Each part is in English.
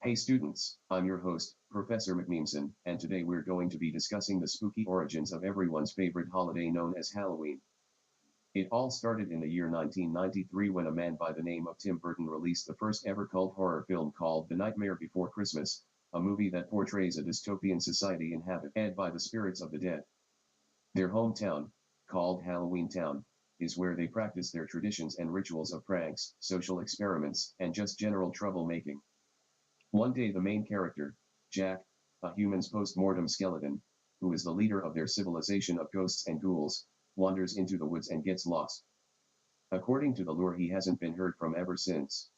Hey students, I'm your host, Professor McMemeson, and today we're going to be discussing the spooky origins of everyone's favorite holiday known as Halloween. It all started in the year 1993 when a man by the name of Tim Burton released the first ever cult horror film called The Nightmare Before Christmas, a movie that portrays a dystopian society inhabited by the spirits of the dead. Their hometown, called Halloween Town, is where they practice their traditions and rituals of pranks, social experiments, and just general troublemaking. One day the main character, Jack, a human's post-mortem skeleton, who is the leader of their civilization of ghosts and ghouls, wanders into the woods and gets lost. According to the lore, he hasn't been heard from ever since.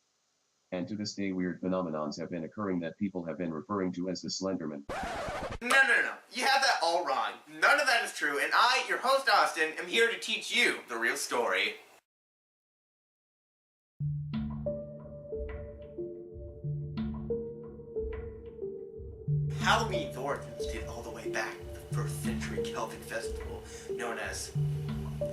And to this day weird phenomenons have been occurring that people have been referring to as the Slenderman. No. You have that all wrong. None of that is true, and I, your host Austin, am here to teach you the real story. Halloween's origins date all the way back to the 1st century Celtic festival known as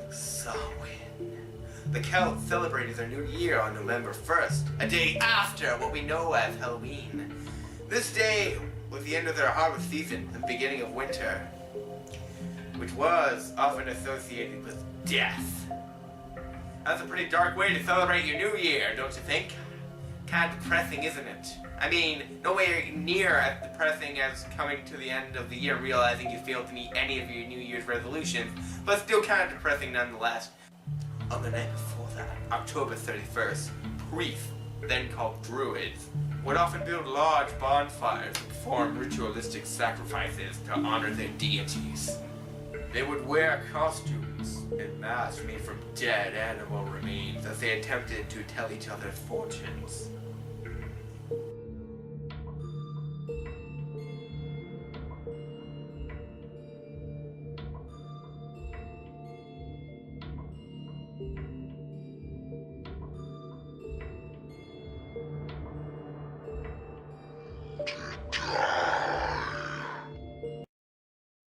Samhain. The Celts celebrated their new year on November 1st, a day after what we know as Halloween. This day was the end of their harvest season and the beginning of winter, which was often associated with death. That's a pretty dark way to celebrate your new year, don't you think? Kind of depressing, isn't it? I mean, nowhere near as depressing as coming to the end of the year realizing you failed to meet any of your New Year's resolutions, but still kind of depressing nonetheless. On the night before that, October 31st, priests, then called druids, would often build large bonfires and perform ritualistic sacrifices to honor their deities. They would wear costumes and masks made from dead animal remains as they attempted to tell each other fortunes.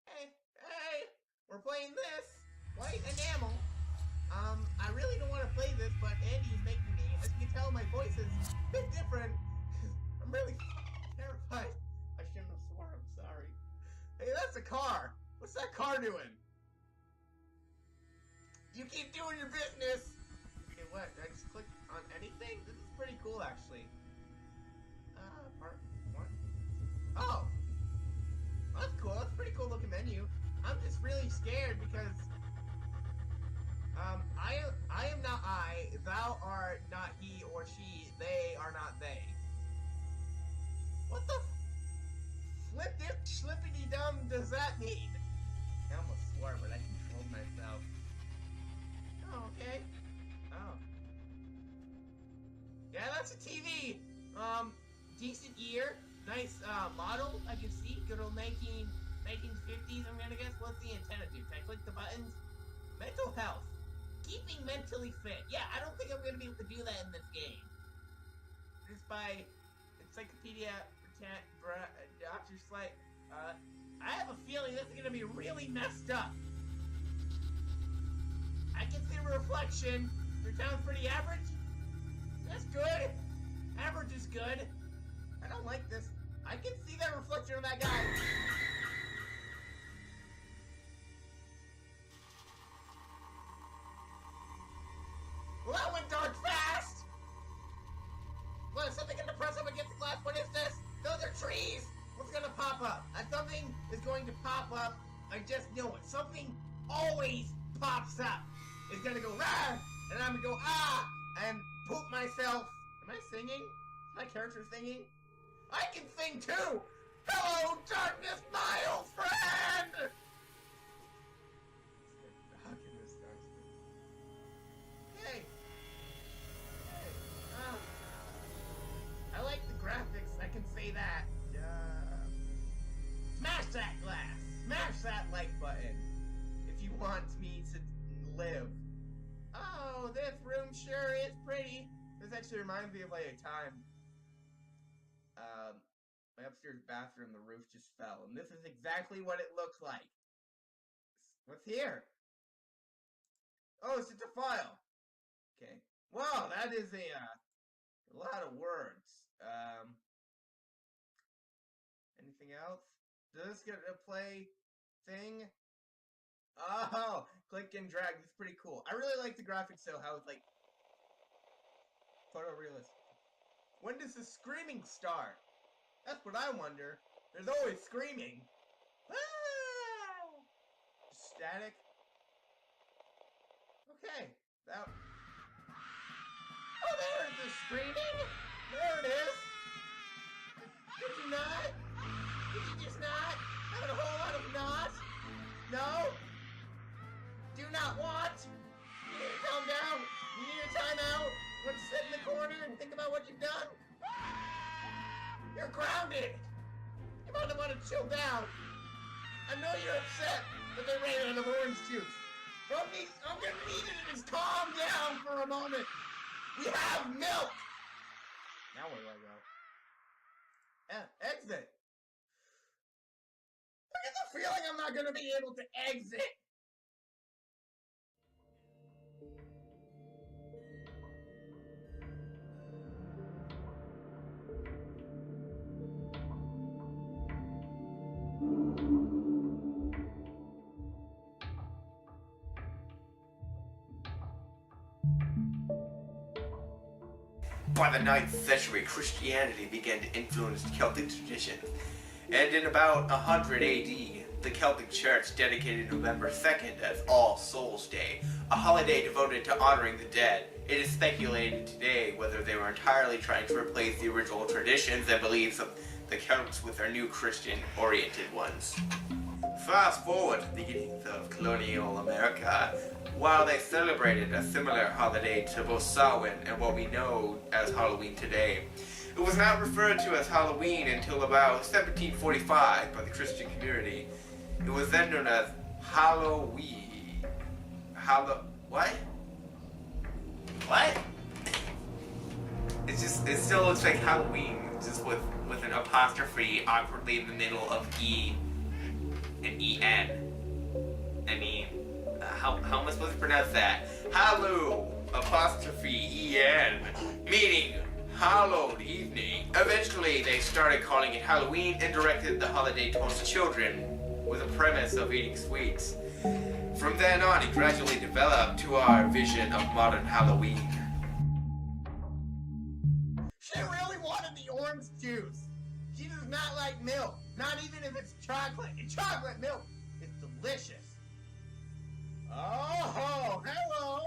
Hey, we're playing this white enamel. I really don't want to play this, but Andy's making me. As you can tell, my voice is a bit different. I'm really terrified. I shouldn't have sworn. I'm sorry. Hey, that's a car. What's that car doing? You keep doing your business. Okay, what? Did I just click on anything? This is pretty cool, actually. Part one. Oh. That's cool. That's a pretty cool looking menu. I'm just really scared because I am not I, thou art not he or she, they are not they. What the flippity dum does that mean? I almost swore, but I controlled myself. Oh, okay. Oh. Yeah, that's a TV. Decent year. Nice model, I can see. Good old 1950s, I'm gonna guess. What's the antenna do? Can I click the buttons? Mental health. Keeping mentally fit. Yeah, I don't think I'm gonna be able to do that in this game. Just by Encyclopedia Dr. Slight. I have a feeling this is gonna be really messed up. I can see a reflection. It sounds pretty average. That's good. Average is good. I don't like this. I can see that reflection of that guy. up. Something is going to pop up. I just know it. Something always pops up. It's gonna go ah, and I'm gonna go ah, and poop myself. Am I singing? Is my character singing? I can sing too! Hello, darkness, my old friend! Hey! I like the graphics, I can say that. Smash that glass! Smash that like button! If you want me to live. Oh, this room sure is pretty. This actually reminds me of like a time. My upstairs bathroom, the roof just fell, and this is exactly what it looks like. What's here? Oh, it's just a file. Okay. Wow, that is a lot of words. Anything else? Does this get a play thing? Oh, click and drag. This is pretty cool. I really like the graphics though, how it's like photorealistic. When does the screaming start? That's what I wonder. There's always screaming. Ah! Static. Okay. That. Oh, there's the screaming. There it is. Did you not? Did you just not? Having a whole lot of not? No? Do not want? You need to calm down. You need a timeout. You want to sit in the corner and think about what you've done? You're grounded! You might want to chill down. I know you're upset that they ran out of orange juice. But I'm gonna need you to just calm down for a moment. We have milk! Now where do I go? Exit. I get the feeling I'm not gonna be able to exit. By the 9th century, Christianity began to influence Celtic tradition, and in about 100 AD, the Celtic Church dedicated November 2nd as All Souls Day, a holiday devoted to honoring the dead. It is speculated today whether they were entirely trying to replace the original traditions and beliefs of the Celts with their new Christian-oriented ones. Fast forward to the beginnings of colonial America. While they celebrated a similar holiday to both Samhain and what we know as Halloween today, it was not referred to as Halloween until about 1745 by the Christian community. It was then known as Halloween. What? What? It still looks like Halloween, just with an apostrophe awkwardly in the middle of E and EN. I mean, how am I supposed to pronounce that? Hallow, apostrophe EN, meaning hallowed evening. Eventually, they started calling it Halloween and directed the holiday towards children with a premise of eating sweets. From then on, it gradually developed to our vision of modern Halloween. She really wanted the orange juice. She does not like milk, not even if it's chocolate. And chocolate milk is delicious. Oh, hello!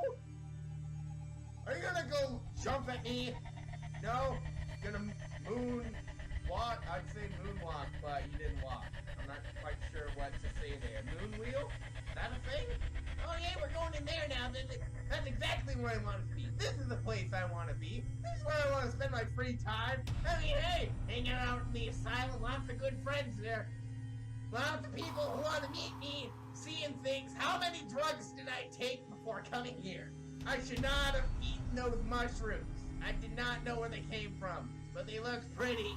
Are you gonna go jump at me? No? Gonna moonwalk? I'd say moonwalk, but you didn't walk. I'm not quite sure what to say there. Moon wheel? Is that a thing? Oh yeah, we're going in there now. That's exactly where I want to be. This is the place I want to be. This is where I want to spend my free time. I mean, hey, hanging out in the asylum, lots of good friends there. Lots of people who want to meet me, seeing things. How many drugs did I take before coming here? I should not have eaten those mushrooms. I did not know where they came from, but they look pretty.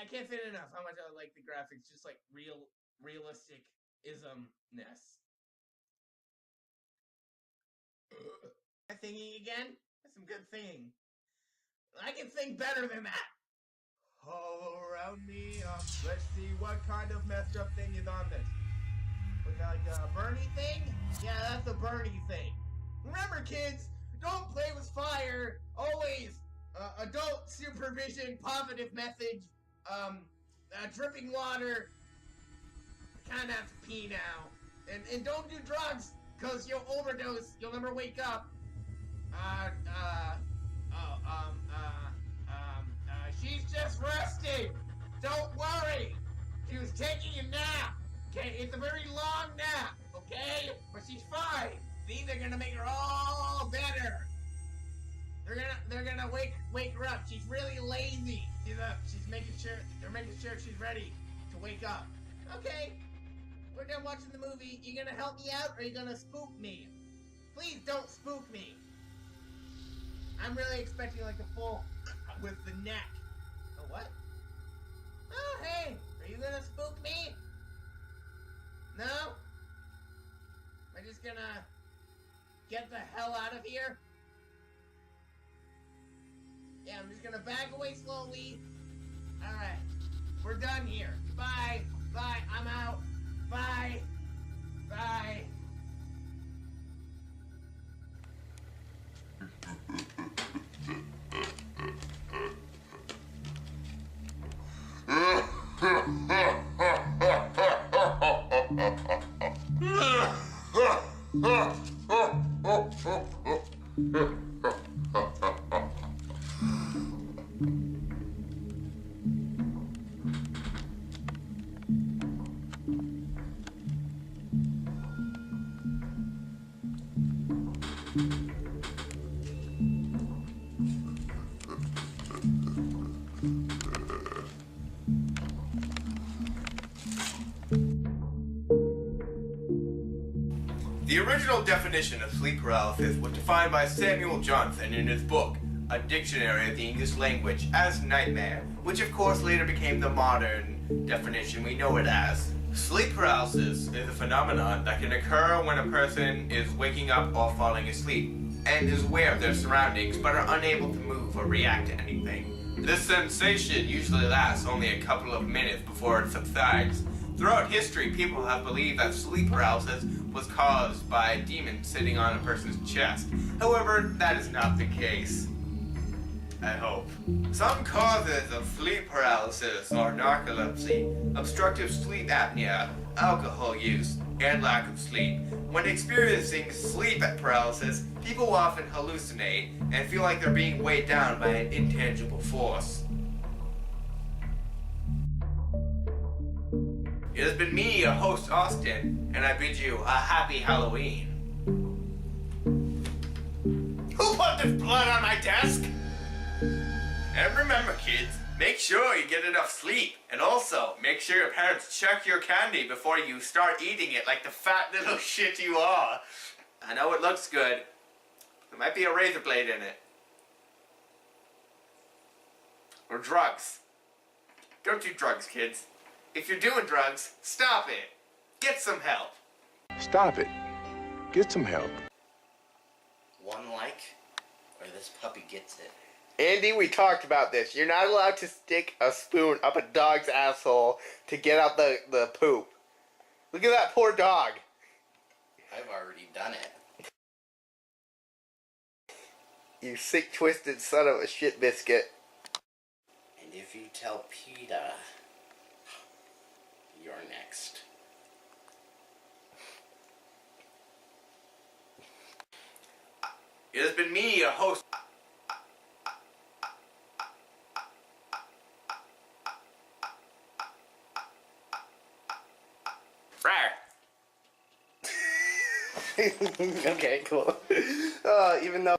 I can't say it enough how much I like the graphics, just like realistic ismness. Am I singing again? That's some good singing. I can sing better than that. All around me, let's see what kind of messed up thing is on this. Was that like a Bernie thing? Yeah, that's a Bernie thing. Remember, kids, don't play with fire. Always adult supervision, positive message. dripping water. I kinda have to pee now. And don't do drugs, cause you'll overdose. You'll never wake up. She's just resting. Don't worry. She was taking a nap. Okay, it's a very long nap. Okay, but she's fine. See, they're gonna make her all better. They're gonna wake her up. She's really lazy. She's making sure they're making sure she's ready to wake up. Okay, we're done watching the movie. You gonna help me out, or are you gonna spook me? Please don't spook me. I'm really expecting like a full with the neck. Oh, what? Oh, hey, are you gonna spook me? No? Am I just gonna get the hell out of here? Yeah, I'm just gonna back away slowly. Alright, we're done here. Bye, bye, I'm out. Bye, bye. The original definition of sleep paralysis was defined by Samuel Johnson in his book, A Dictionary of the English Language, as nightmare, which of course later became the modern definition we know it as. Sleep paralysis is a phenomenon that can occur when a person is waking up or falling asleep, and is aware of their surroundings but are unable to move or react to anything. This sensation usually lasts only a couple of minutes before it subsides. Throughout history, people have believed that sleep paralysis was caused by a demon sitting on a person's chest. However, that is not the case. I hope. Some causes of sleep paralysis are narcolepsy, obstructive sleep apnea, alcohol use, and lack of sleep. When experiencing sleep paralysis, people often hallucinate and feel like they're being weighed down by an intangible force. It has been me, your host Austin, and I bid you a happy Halloween. Who put this blood on my desk? And remember, kids, make sure you get enough sleep, and also make sure your parents check your candy before you start eating it like the fat little shit you are. I know it looks good. There might be a razor blade in it. Or drugs. Don't do drugs, kids. If you're doing drugs, stop it. Get some help. Stop it. Get some help. One like, or this puppy gets it. Andy, we talked about this. You're not allowed to stick a spoon up a dog's asshole to get out the poop. Look at that poor dog. I've already done it. You sick, twisted son of a shit biscuit. And if you tell PETA, you're next. It has been me, your host. Okay, cool. Even though